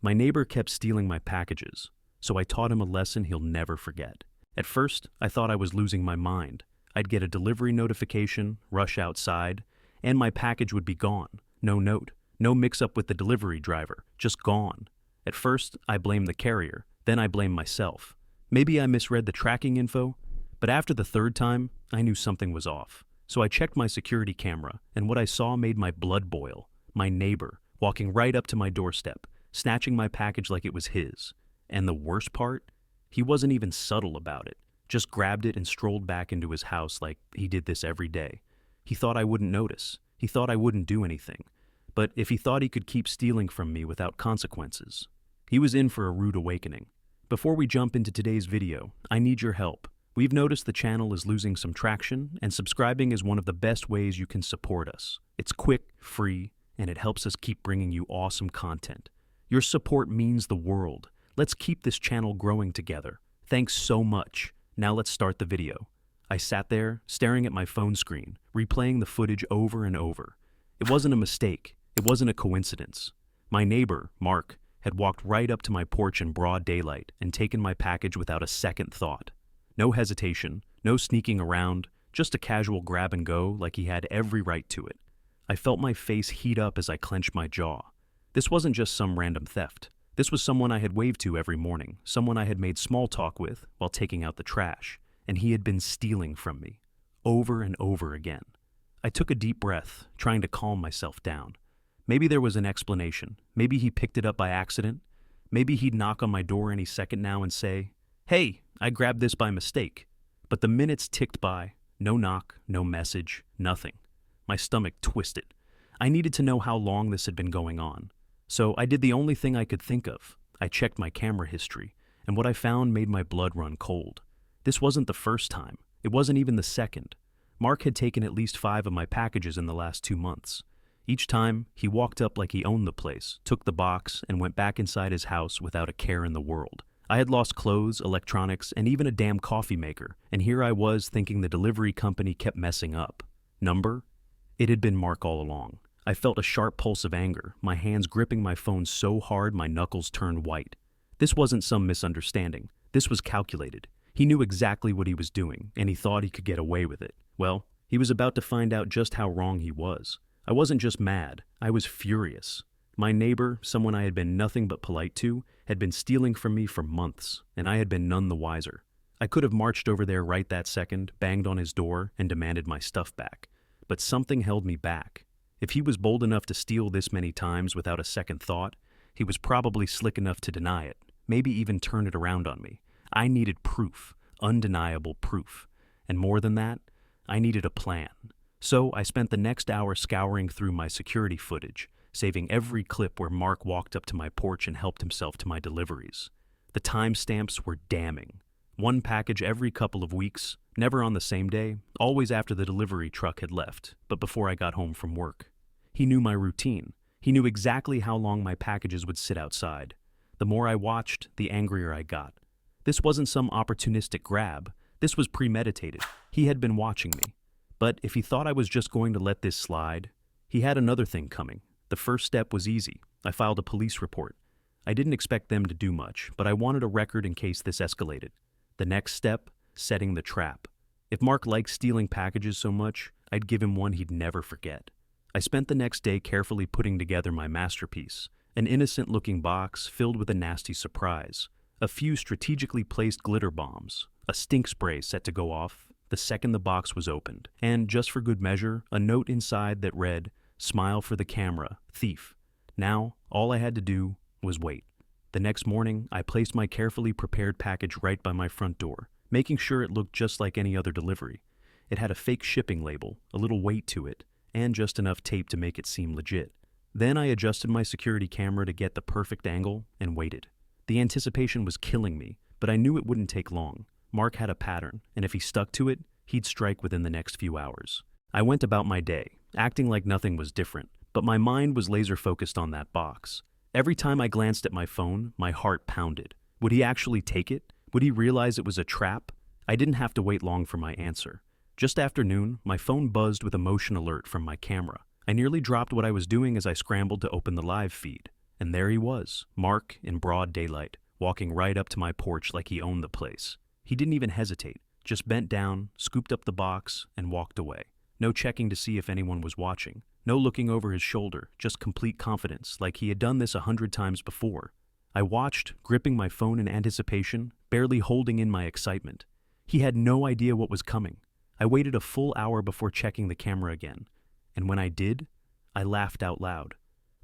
My neighbor kept stealing my packages, so I taught him a lesson he'll never forget. At first, I thought I was losing my mind. I'd get a delivery notification, rush outside, and my package would be gone. No note, no mix-up with the delivery driver, just gone. At first, I blamed the carrier, then I blamed myself. Maybe I misread the tracking info, but after the third time, I knew something was off. So I checked my security camera, and what I saw made my blood boil. My neighbor, walking right up to my doorstep, snatching my package like it was his. And the worst part? He wasn't even subtle about it. Just grabbed it and strolled back into his house like he did this every day. He thought I wouldn't notice. He thought I wouldn't do anything. But if he thought he could keep stealing from me without consequences, he was in for a rude awakening. Before we jump into today's video, I need your help. We've noticed the channel is losing some traction, and subscribing is one of the best ways you can support us. It's quick, free, and it helps us keep bringing you awesome content. Your support means the world. Let's keep this channel growing together. Thanks so much. Now let's start the video. I sat there, staring at my phone screen, replaying the footage over and over. It wasn't a mistake. It wasn't a coincidence. My neighbor, Mark, had walked right up to my porch in broad daylight and taken my package without a second thought. No hesitation, no sneaking around, just a casual grab and go like he had every right to it. I felt my face heat up as I clenched my jaw. This wasn't just some random theft. This was someone I had waved to every morning, someone I had made small talk with while taking out the trash, and he had been stealing from me, over and over again. I took a deep breath, trying to calm myself down. Maybe there was an explanation. Maybe he picked it up by accident. Maybe he'd knock on my door any second now and say, "Hey, I grabbed this by mistake." But the minutes ticked by, no knock, no message, nothing. My stomach twisted. I needed to know how long this had been going on. So I did the only thing I could think of. I checked my camera history, and what I found made my blood run cold. This wasn't the first time. It wasn't even the second. Mark had taken at least 5 of my packages in the last 2 months. Each time, he walked up like he owned the place, took the box, and went back inside his house without a care in the world. I had lost clothes, electronics, and even a damn coffee maker, and here I was thinking the delivery company kept messing up. Number? It had been Mark all along. I felt a sharp pulse of anger, my hands gripping my phone so hard my knuckles turned white. This wasn't some misunderstanding. This was calculated. He knew exactly what he was doing, and he thought he could get away with it. Well, he was about to find out just how wrong he was. I wasn't just mad, I was furious. My neighbor, someone I had been nothing but polite to, had been stealing from me for months, and I had been none the wiser. I could have marched over there right that second, banged on his door, and demanded my stuff back. But something held me back. If he was bold enough to steal this many times without a second thought, he was probably slick enough to deny it, maybe even turn it around on me. I needed proof, undeniable proof. And more than that, I needed a plan. So I spent the next hour scouring through my security footage, saving every clip where Mark walked up to my porch and helped himself to my deliveries. The timestamps were damning. 1 package every couple of weeks, never on the same day, always after the delivery truck had left, but before I got home from work. He knew my routine. He knew exactly how long my packages would sit outside. The more I watched, the angrier I got. This wasn't some opportunistic grab. This was premeditated. He had been watching me. But if he thought I was just going to let this slide, he had another thing coming. The first step was easy. I filed a police report. I didn't expect them to do much, but I wanted a record in case this escalated. The next step, setting the trap. If Mark liked stealing packages so much, I'd give him one he'd never forget. I spent the next day carefully putting together my masterpiece, an innocent-looking box filled with a nasty surprise, a few strategically placed glitter bombs, a stink spray set to go off the second the box was opened, and, just for good measure, a note inside that read, "Smile for the camera, thief." Now, all I had to do was wait. The next morning, I placed my carefully prepared package right by my front door, making sure it looked just like any other delivery. It had a fake shipping label, a little weight to it, and just enough tape to make it seem legit. Then I adjusted my security camera to get the perfect angle and waited. The anticipation was killing me, but I knew it wouldn't take long. Mark had a pattern, and if he stuck to it, he'd strike within the next few hours. I went about my day, acting like nothing was different, but my mind was laser-focused on that box. Every time I glanced at my phone, my heart pounded. Would he actually take it? Would he realize it was a trap? I didn't have to wait long for my answer. Just after noon, my phone buzzed with a motion alert from my camera. I nearly dropped what I was doing as I scrambled to open the live feed. And there he was, Mark in broad daylight, walking right up to my porch like he owned the place. He didn't even hesitate, just bent down, scooped up the box, and walked away. No checking to see if anyone was watching. No looking over his shoulder, just complete confidence, like he had done this 100 times before. I watched, gripping my phone in anticipation, barely holding in my excitement. He had no idea what was coming. I waited a full hour before checking the camera again. And when I did, I laughed out loud.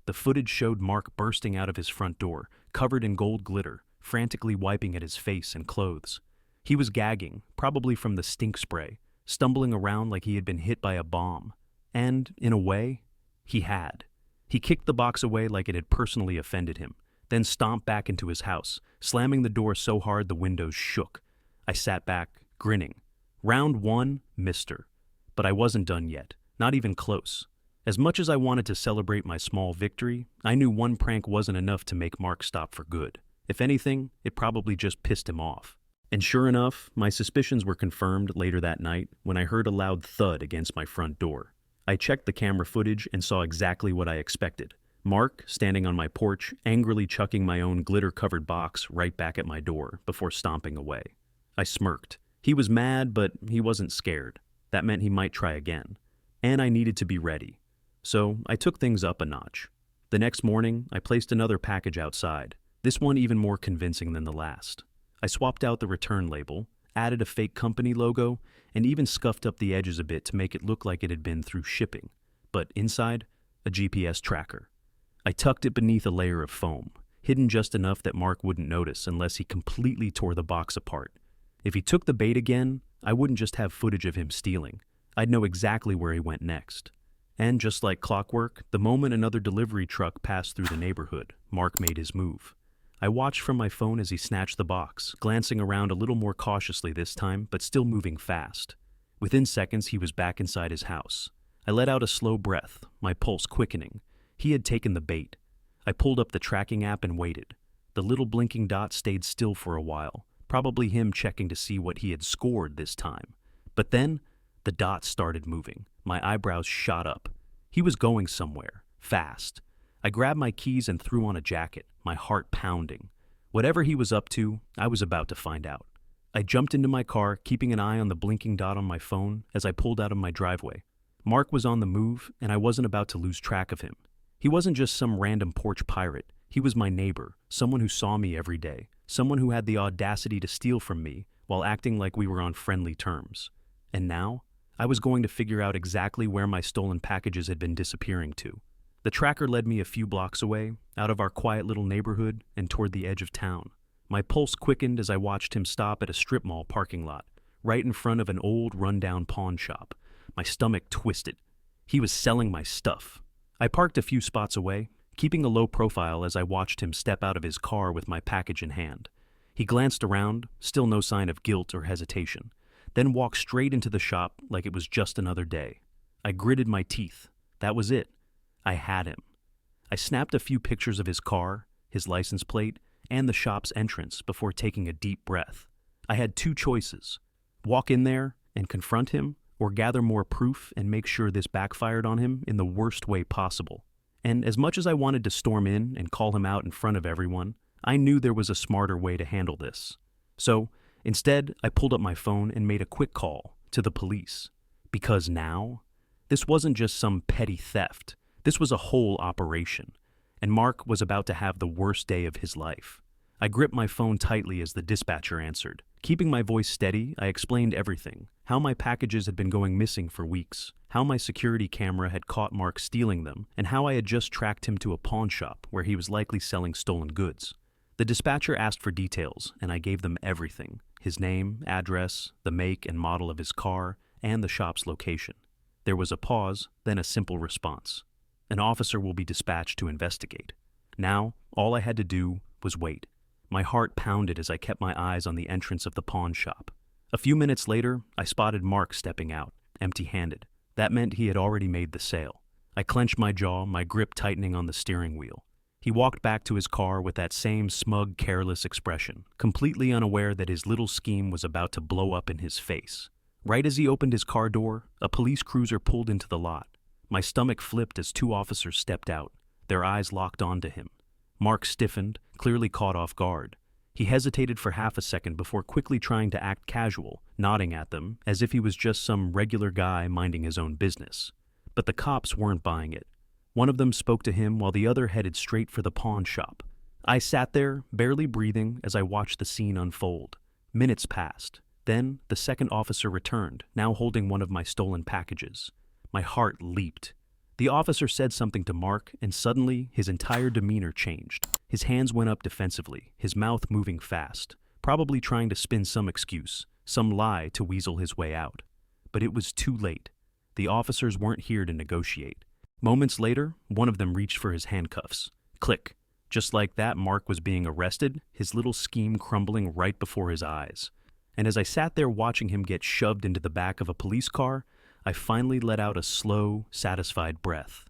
The footage showed Mark bursting out of his front door, covered in gold glitter, frantically wiping at his face and clothes. He was gagging, probably from the stink spray, stumbling around like he had been hit by a bomb. And, in a way, he had. He kicked the box away like it had personally offended him, then stomped back into his house, slamming the door so hard the windows shook. I sat back, grinning. Round one, mister. But I wasn't done yet, not even close. As much as I wanted to celebrate my small victory, I knew one prank wasn't enough to make Mark stop for good. If anything, it probably just pissed him off. And sure enough, my suspicions were confirmed later that night when I heard a loud thud against my front door. I checked the camera footage and saw exactly what I expected. Mark, standing on my porch, angrily chucking my own glitter-covered box right back at my door before stomping away. I smirked. He was mad, but he wasn't scared. That meant he might try again. And I needed to be ready. So I took things up a notch. The next morning, I placed another package outside, this one even more convincing than the last. I swapped out the return label, added a fake company logo, and even scuffed up the edges a bit to make it look like it had been through shipping. But inside, a GPS tracker. I tucked it beneath a layer of foam, hidden just enough that Mark wouldn't notice unless he completely tore the box apart. If he took the bait again, I wouldn't just have footage of him stealing. I'd know exactly where he went next. And just like clockwork, the moment another delivery truck passed through the neighborhood, Mark made his move. I watched from my phone as he snatched the box, glancing around a little more cautiously this time, but still moving fast. Within seconds, he was back inside his house. I let out a slow breath, my pulse quickening. He had taken the bait. I pulled up the tracking app and waited. The little blinking dot stayed still for a while, probably him checking to see what he had scored this time. But then, the dot started moving. My eyebrows shot up. He was going somewhere, fast. I grabbed my keys and threw on a jacket, my heart pounding. Whatever he was up to, I was about to find out. I jumped into my car, keeping an eye on the blinking dot on my phone as I pulled out of my driveway. Mark was on the move, and I wasn't about to lose track of him. He wasn't just some random porch pirate. He was my neighbor, someone who saw me every day, someone who had the audacity to steal from me while acting like we were on friendly terms. And now, I was going to figure out exactly where my stolen packages had been disappearing to. The tracker led me a few blocks away, out of our quiet little neighborhood and toward the edge of town. My pulse quickened as I watched him stop at a strip mall parking lot, right in front of an old rundown pawn shop. My stomach twisted. He was selling my stuff. I parked a few spots away, keeping a low profile as I watched him step out of his car with my package in hand. He glanced around, still no sign of guilt or hesitation, then walked straight into the shop like it was just another day. I gritted my teeth. That was it. I had him. I snapped a few pictures of his car, his license plate, and the shop's entrance before taking a deep breath. I had two choices: walk in there and confront him, or gather more proof and make sure this backfired on him in the worst way possible. And as much as I wanted to storm in and call him out in front of everyone, I knew there was a smarter way to handle this. So, instead, I pulled up my phone and made a quick call to the police. Because now, this wasn't just some petty theft. This was a whole operation, and Mark was about to have the worst day of his life. I gripped my phone tightly as the dispatcher answered. Keeping my voice steady, I explained everything: how my packages had been going missing for weeks, how my security camera had caught Mark stealing them, and how I had just tracked him to a pawn shop where he was likely selling stolen goods. The dispatcher asked for details, and I gave them everything: his name, address, the make and model of his car, and the shop's location. There was a pause, then a simple response: "An officer will be dispatched to investigate." Now, all I had to do was wait. My heart pounded as I kept my eyes on the entrance of the pawn shop. A few minutes later, I spotted Mark stepping out, empty-handed. That meant he had already made the sale. I clenched my jaw, my grip tightening on the steering wheel. He walked back to his car with that same smug, careless expression, completely unaware that his little scheme was about to blow up in his face. Right as he opened his car door, a police cruiser pulled into the lot. My stomach flipped as two officers stepped out, their eyes locked onto him. Mark stiffened, clearly caught off guard. He hesitated for half a second before quickly trying to act casual, nodding at them as if he was just some regular guy minding his own business. But the cops weren't buying it. One of them spoke to him while the other headed straight for the pawn shop. I sat there, barely breathing, as I watched the scene unfold. Minutes passed. Then, the second officer returned, now holding one of my stolen packages. My heart leaped. The officer said something to Mark, and suddenly, his entire demeanor changed. His hands went up defensively, his mouth moving fast, probably trying to spin some excuse, some lie to weasel his way out. But it was too late. The officers weren't here to negotiate. Moments later, one of them reached for his handcuffs. Click. Just like that, Mark was being arrested, his little scheme crumbling right before his eyes. And as I sat there watching him get shoved into the back of a police car, I finally let out a slow, satisfied breath.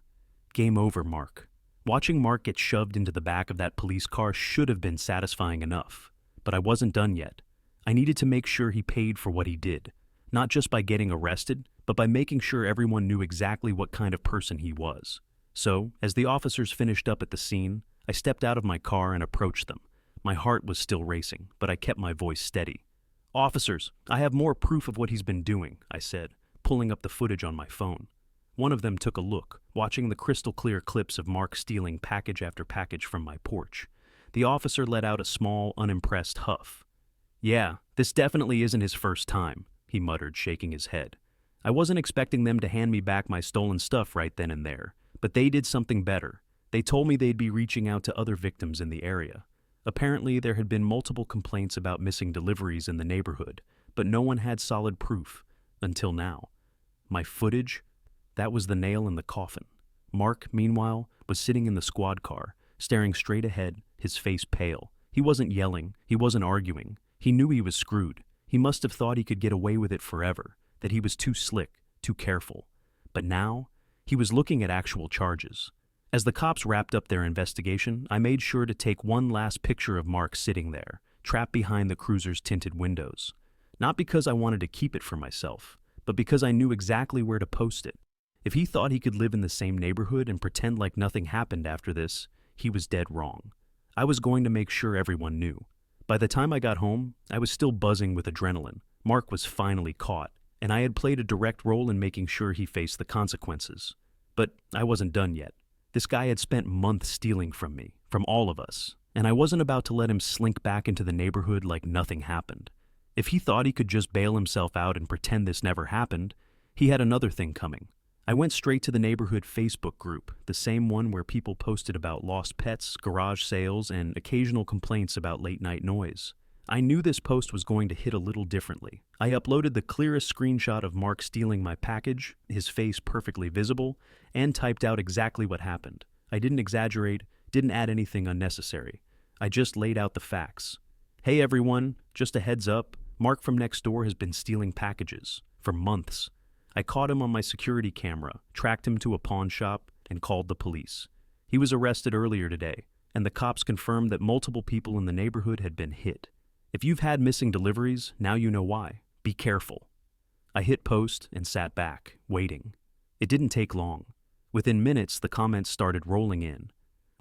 Game over, Mark. Watching Mark get shoved into the back of that police car should have been satisfying enough. But I wasn't done yet. I needed to make sure he paid for what he did. Not just by getting arrested, but by making sure everyone knew exactly what kind of person he was. So, as the officers finished up at the scene, I stepped out of my car and approached them. My heart was still racing, but I kept my voice steady. "Officers, I have more proof of what he's been doing," I said, pulling up the footage on my phone. One of them took a look, watching the crystal-clear clips of Mark stealing package after package from my porch. The officer let out a small, unimpressed huff. "Yeah, this definitely isn't his first time," he muttered, shaking his head. I wasn't expecting them to hand me back my stolen stuff right then and there, but they did something better. They told me they'd be reaching out to other victims in the area. Apparently, there had been multiple complaints about missing deliveries in the neighborhood, but no one had solid proof, until now. My footage? That was the nail in the coffin. Mark, meanwhile, was sitting in the squad car, staring straight ahead, his face pale. He wasn't yelling, he wasn't arguing. He knew he was screwed. He must have thought he could get away with it forever, that he was too slick, too careful. But now, he was looking at actual charges. As the cops wrapped up their investigation, I made sure to take one last picture of Mark sitting there, trapped behind the cruiser's tinted windows. Not because I wanted to keep it for myself, but because I knew exactly where to post it. If he thought he could live in the same neighborhood and pretend like nothing happened after this, he was dead wrong. I was going to make sure everyone knew. By the time I got home, I was still buzzing with adrenaline. Mark was finally caught, and I had played a direct role in making sure he faced the consequences. But I wasn't done yet. This guy had spent months stealing from me, from all of us, and I wasn't about to let him slink back into the neighborhood like nothing happened. If he thought he could just bail himself out and pretend this never happened, he had another thing coming. I went straight to the neighborhood Facebook group, the same one where people posted about lost pets, garage sales, and occasional complaints about late-night noise. I knew this post was going to hit a little differently. I uploaded the clearest screenshot of Mark stealing my package, his face perfectly visible, and typed out exactly what happened. I didn't exaggerate, didn't add anything unnecessary. I just laid out the facts. "Hey everyone, just a heads up, Mark from next door has been stealing packages. For months. I caught him on my security camera, tracked him to a pawn shop, and called the police. He was arrested earlier today, and the cops confirmed that multiple people in the neighborhood had been hit. If you've had missing deliveries, now you know why. Be careful." I hit post and sat back, waiting. It didn't take long. Within minutes, the comments started rolling in.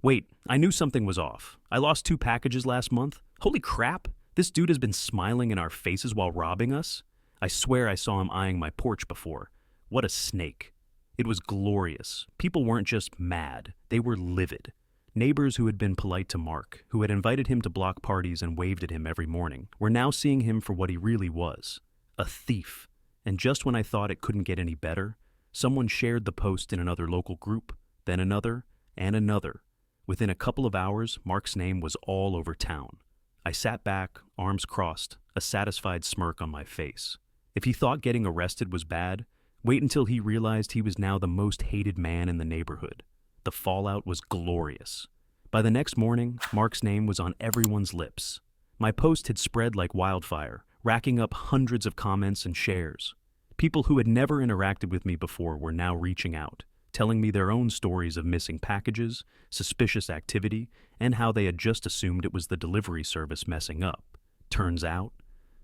"Wait, I knew something was off. I lost 2 packages last month. Holy crap! This dude has been smiling in our faces while robbing us. I swear I saw him eyeing my porch before. What a snake." It was glorious. People weren't just mad, they were livid. Neighbors who had been polite to Mark, who had invited him to block parties and waved at him every morning, were now seeing him for what he really was, a thief. And just when I thought it couldn't get any better, someone shared the post in another local group, then another, and another. Within a couple of hours, Mark's name was all over town. I sat back, arms crossed, a satisfied smirk on my face. If he thought getting arrested was bad, wait until he realized he was now the most hated man in the neighborhood. The fallout was glorious. By the next morning, Mark's name was on everyone's lips. My post had spread like wildfire, racking up hundreds of comments and shares. People who had never interacted with me before were now reaching out, telling me their own stories of missing packages, suspicious activity, and how they had just assumed it was the delivery service messing up. Turns out,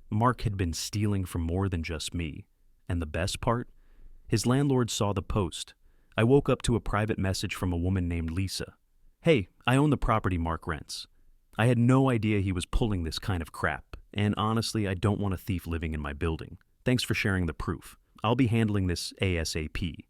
Mark had been stealing from more than just me. And the best part? His landlord saw the post. I woke up to a private message from a woman named Lisa. "Hey, I own the property Mark rents." I had no idea he was pulling this kind of crap, and honestly, I don't want a thief living in my building. Thanks for sharing the proof. I'll be handling this ASAP.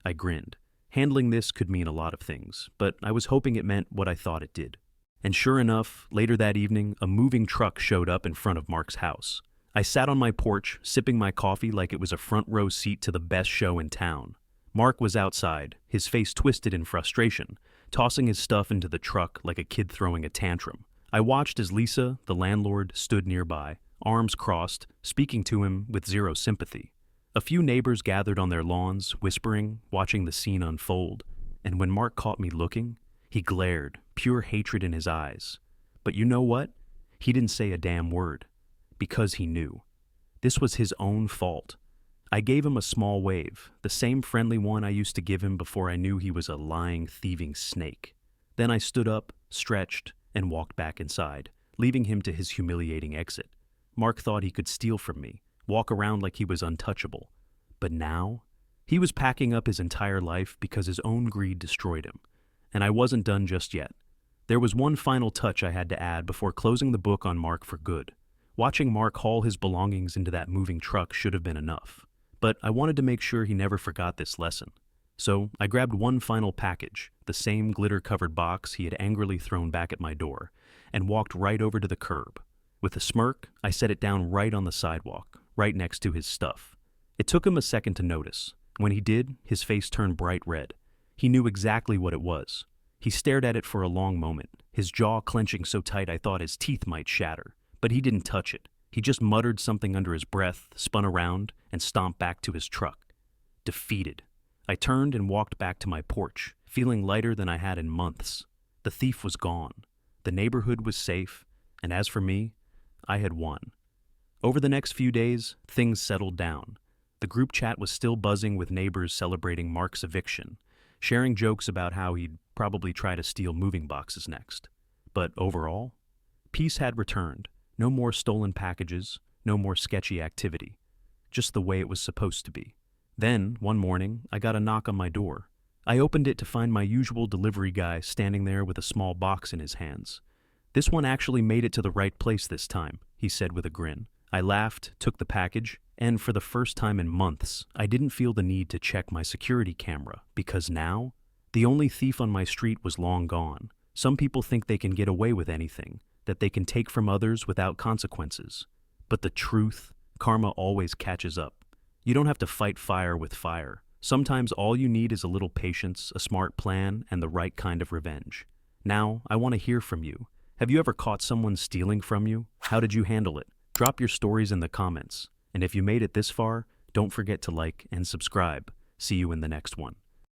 I grinned. Handling this could mean a lot of things, but I was hoping it meant what I thought it did. And sure enough, later that evening, a moving truck showed up in front of Mark's house. I sat on my porch, sipping my coffee like it was a front row seat to the best show in town. Mark was outside, his face twisted in frustration, tossing his stuff into the truck like a kid throwing a tantrum. I watched as Lisa, the landlord, stood nearby, arms crossed, speaking to him with zero sympathy. A few neighbors gathered on their lawns, whispering, watching the scene unfold. And when Mark caught me looking, he glared, pure hatred in his eyes. But you know what? He didn't say a damn word. Because he knew. This was his own fault. I gave him a small wave, the same friendly one I used to give him before I knew he was a lying, thieving snake. Then I stood up, stretched, and walked back inside, leaving him to his humiliating exit. Mark thought he could steal from me, walk around like he was untouchable. But now, he was packing up his entire life because his own greed destroyed him. And I wasn't done just yet. There was one final touch I had to add before closing the book on Mark for good. Watching Mark haul his belongings into that moving truck should have been enough. But I wanted to make sure he never forgot this lesson. So I grabbed one final package, the same glitter-covered box he had angrily thrown back at my door, and walked right over to the curb. With a smirk, I set it down right on the sidewalk, right next to his stuff. It took him a second to notice. When he did, his face turned bright red. He knew exactly what it was. He stared at it for a long moment, his jaw clenching so tight I thought his teeth might shatter. But he didn't touch it. He just muttered something under his breath, spun around, and stomped back to his truck. Defeated. I turned and walked back to my porch, feeling lighter than I had in months. The thief was gone. The neighborhood was safe, and as for me, I had won. Over the next few days, things settled down. The group chat was still buzzing with neighbors celebrating Mark's eviction, sharing jokes about how he'd probably try to steal moving boxes next. But overall, peace had returned. No more stolen packages, no more sketchy activity. Just the way it was supposed to be. Then, one morning, I got a knock on my door. I opened it to find my usual delivery guy standing there with a small box in his hands. "This one actually made it to the right place this time," he said with a grin. I laughed, took the package, and for the first time in months, I didn't feel the need to check my security camera, because now, the only thief on my street was long gone. Some people think they can get away with anything, that they can take from others without consequences. But the truth, karma always catches up. You don't have to fight fire with fire. Sometimes all you need is a little patience, a smart plan, and the right kind of revenge. Now, I want to hear from you. Have you ever caught someone stealing from you? How did you handle it? Drop your stories in the comments. And if you made it this far, don't forget to like and subscribe. See you in the next one.